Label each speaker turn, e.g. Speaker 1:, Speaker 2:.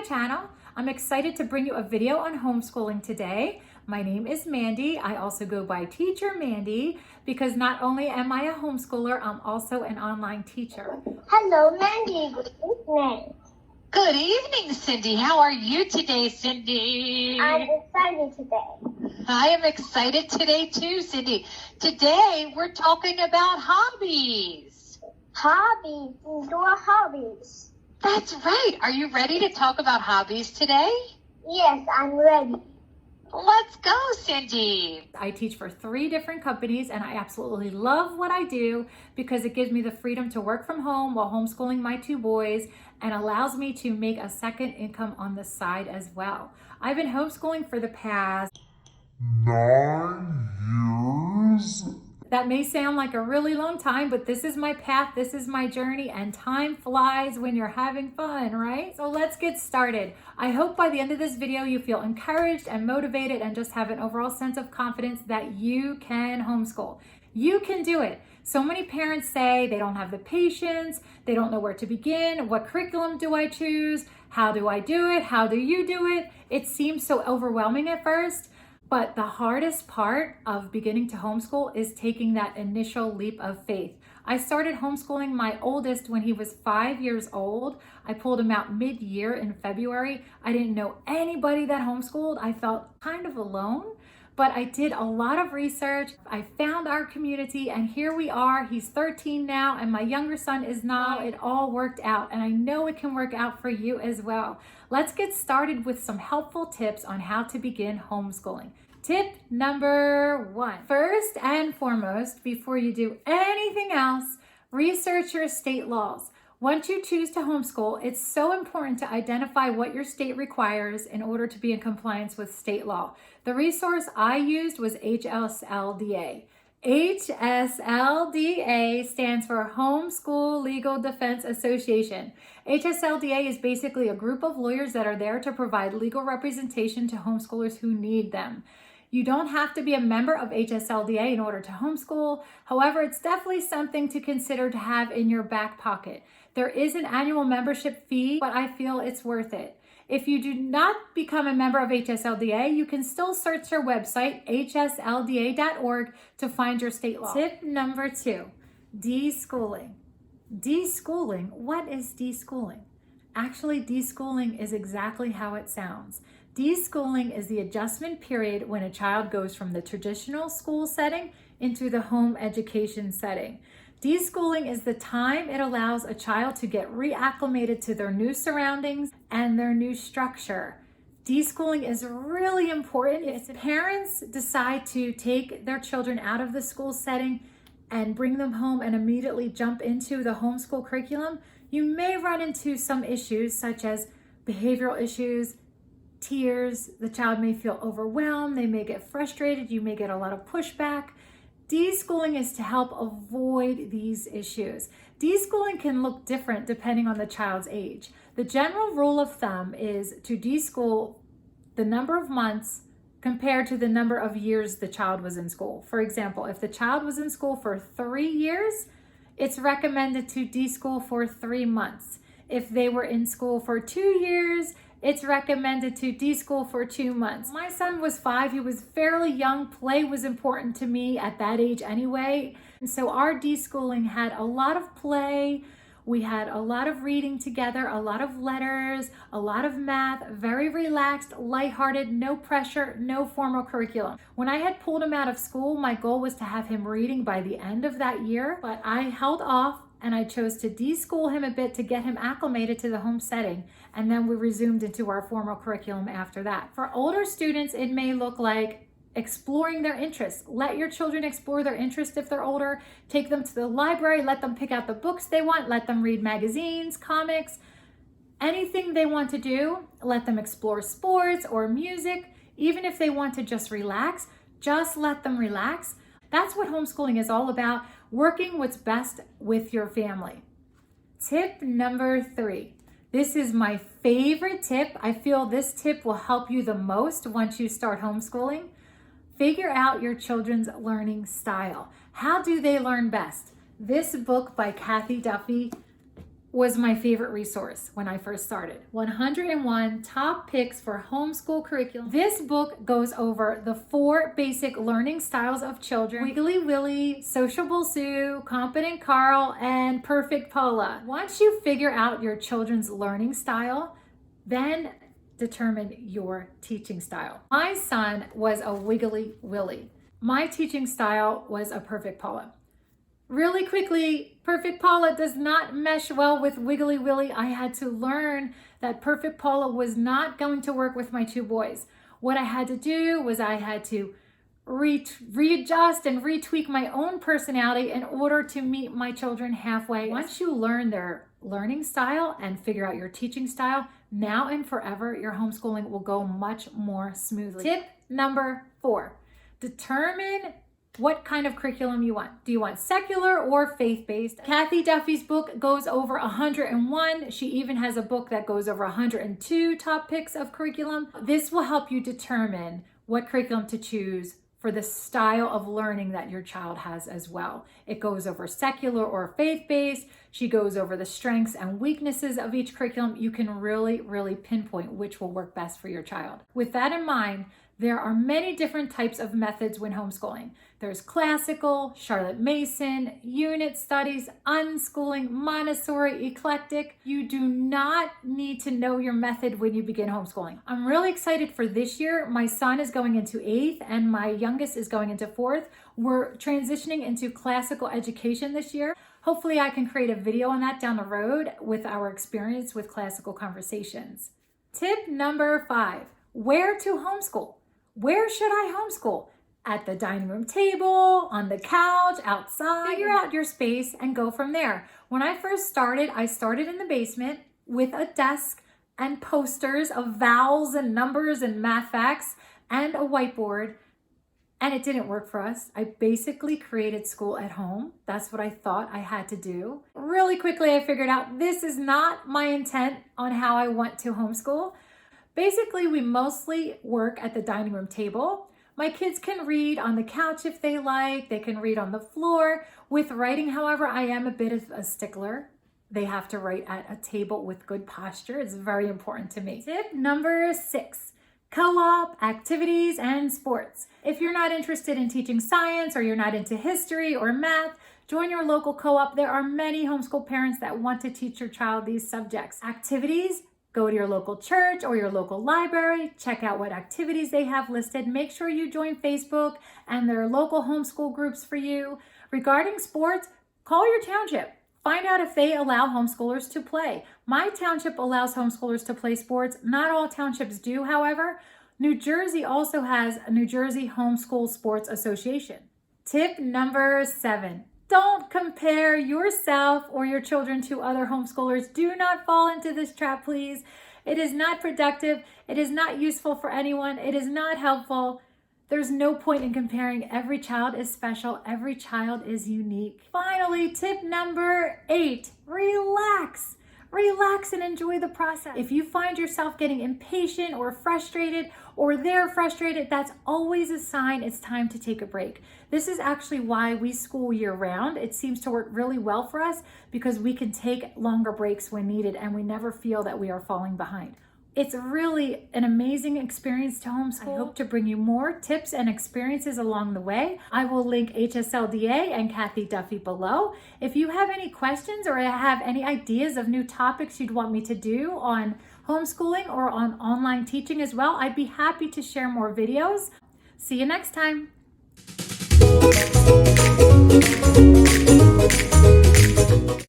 Speaker 1: channel. I'm excited to bring you a video on homeschooling today. My name is Mandy. I also go by Teacher Mandy because not only am I a homeschooler, I'm also an online teacher.
Speaker 2: Hello, Mandy. Good evening.
Speaker 3: Good evening, Cindy. How are you today, Cindy?
Speaker 2: I'm excited today.
Speaker 3: I am excited today too, Cindy. Today we're talking about hobbies.
Speaker 2: Hobbies. Indoor hobbies.
Speaker 3: That's right. Are you ready to talk about hobbies today?
Speaker 2: Yes, I'm ready.
Speaker 3: Let's go, Cindy.
Speaker 1: I teach for 3 different companies and I absolutely love what I do because it gives me the freedom to work from home while homeschooling my 2 boys and allows me to make a second income on the side as well. I've been homeschooling for the past
Speaker 4: 9 years.
Speaker 1: That may sound like a really long time, but this is my path, this is my journey, and time flies when you're having fun, right? So let's get started. I hope by the end of this video you feel encouraged and motivated and just have an overall sense of confidence that you can homeschool. You can do it. So many parents say they don't have the patience, they don't know where to begin, what curriculum do I choose, how do I do it, how do you do it? It seems so overwhelming at first. But the hardest part of beginning to homeschool is taking that initial leap of faith. I started homeschooling my oldest when he was 5 years old. I pulled him out mid-year in February. I didn't know anybody that homeschooled. I felt kind of alone, but I did a lot of research. I found our community and here we are. He's 13 now and my younger son is 9. It all worked out and I know it can work out for you as well. Let's get started with some helpful tips on how to begin homeschooling. Tip number 1. First and foremost, before you do anything else, research your state laws. Once you choose to homeschool, it's so important to identify what your state requires in order to be in compliance with state law. The resource I used was HSLDA. HSLDA stands for Homeschool Legal Defense Association. HSLDA is basically a group of lawyers that are there to provide legal representation to homeschoolers who need them. You don't have to be a member of HSLDA in order to homeschool. However, it's definitely something to consider to have in your back pocket. There is an annual membership fee, but I feel it's worth it. If you do not become a member of HSLDA, you can still search their website, hslda.org, to find your state law. Tip number 2, deschooling. Deschooling, what is deschooling? Actually, deschooling is exactly how it sounds. Deschooling is the adjustment period when a child goes from the traditional school setting into the home education setting. Deschooling is the time it allows a child to get reacclimated to their new surroundings and their new structure. Deschooling is really important. If parents decide to take their children out of the school setting and bring them home and immediately jump into the homeschool curriculum, you may run into some issues such as behavioral issues, tears, the child may feel overwhelmed, they may get frustrated, you may get a lot of pushback. Deschooling is to help avoid these issues. Deschooling can look different depending on the child's age. The general rule of thumb is to deschool the number of months compared to the number of years the child was in school. For example, if the child was in school for 3 years, it's recommended to deschool for 3 months. If they were in school for 2 years, it's recommended to deschool for 2 months. My son was 5, he was fairly young. Play was important to me at that age anyway. And so our deschooling had a lot of play. We had a lot of reading together, a lot of letters, a lot of math, very relaxed, lighthearted, no pressure, no formal curriculum. When I had pulled him out of school, my goal was to have him reading by the end of that year, but I held off and I chose to deschool him a bit to get him acclimated to the home setting. And then we resumed into our formal curriculum after that. For older students, it may look like exploring their interests. Let your children explore their interests if they're older. Take them to the library, let them pick out the books they want, let them read magazines, comics, anything they want to do. Let them explore sports or music. Even if they want to just relax, just let them relax. That's what homeschooling is all about, working what's best with your family. Tip number 3. This is my favorite tip. I feel this tip will help you the most once you start homeschooling. Figure out your children's learning style. How do they learn best? This book by Cathy Duffy was my favorite resource when I first started. 101 Top Picks for Homeschool Curriculum. This book goes over the 4 basic learning styles of children: Wiggly Willy, Sociable Sue, Competent Carl, and Perfect Paula. Once you figure out your children's learning style, then determine your teaching style. My son was a Wiggly Willy. My teaching style was a Perfect Paula. Really quickly, Perfect Paula does not mesh well with Wiggly Willy. I had to learn that Perfect Paula was not going to work with my 2 boys. What I had to do was I had to readjust and retweak my own personality in order to meet my children halfway. Once you learn their learning style and figure out your teaching style, now and forever, your homeschooling will go much more smoothly. Tip number 4, determine what kind of curriculum you want. Do you want secular or faith-based? Cathy Duffy's book goes over 101. She even has a book that goes over 102 top picks of curriculum. This will help you determine what curriculum to choose for the style of learning that your child has as well. It goes over secular or faith-based. She goes over the strengths and weaknesses of each curriculum. You can really pinpoint which will work best for your child. With that in mind, there are many different types of methods when homeschooling. There's classical, Charlotte Mason, unit studies, unschooling, Montessori, eclectic. You do not need to know your method when you begin homeschooling. I'm really excited for this year. My son is going into 8th and my youngest is going into 4th. We're transitioning into classical education this year. Hopefully I can create a video on that down the road with our experience with classical conversations. Tip number 5, where to homeschool. Where should I homeschool? At the dining room table, on the couch, outside. Figure out your space and go from there. When I first started, I started in the basement with a desk and posters of vowels and numbers and math facts and a whiteboard, and it didn't work for us. I basically created school at home. That's what I thought I had to do. Really quickly, I figured out this is not my intent on how I want to homeschool. Basically, we mostly work at the dining room table. My kids can read on the couch if they like. They can read on the floor. With writing, however, I am a bit of a stickler. They have to write at a table with good posture. It's very important to me. Tip number 6, co-op, activities, and sports. If you're not interested in teaching science or you're not into history or math, join your local co-op. There are many homeschool parents that want to teach your child these subjects. Activities, go to your local church or your local library, check out what activities they have listed. Make sure you join Facebook and their local homeschool groups for you. Regarding sports, call your township. Find out if they allow homeschoolers to play. My township allows homeschoolers to play sports. Not all townships do, however. New Jersey also has a New Jersey Homeschool Sports Association. Tip number 7. Don't compare yourself or your children to other homeschoolers. Do not fall into this trap, please. It is not productive. It is not useful for anyone. It is not helpful. There's no point in comparing. Every child is special. Every child is unique. Finally, tip number 8, relax. Relax and enjoy the process. If you find yourself getting impatient or frustrated, or they're frustrated, that's always a sign it's time to take a break. This is actually why we school year round. It seems to work really well for us because we can take longer breaks when needed and we never feel that we are falling behind. It's really an amazing experience to homeschool. I hope to bring you more tips and experiences along the way. I will link HSLDA and Cathy Duffy below. If you have any questions or have any ideas of new topics you'd want me to do on homeschooling or on online teaching as well, I'd be happy to share more videos. See you next time.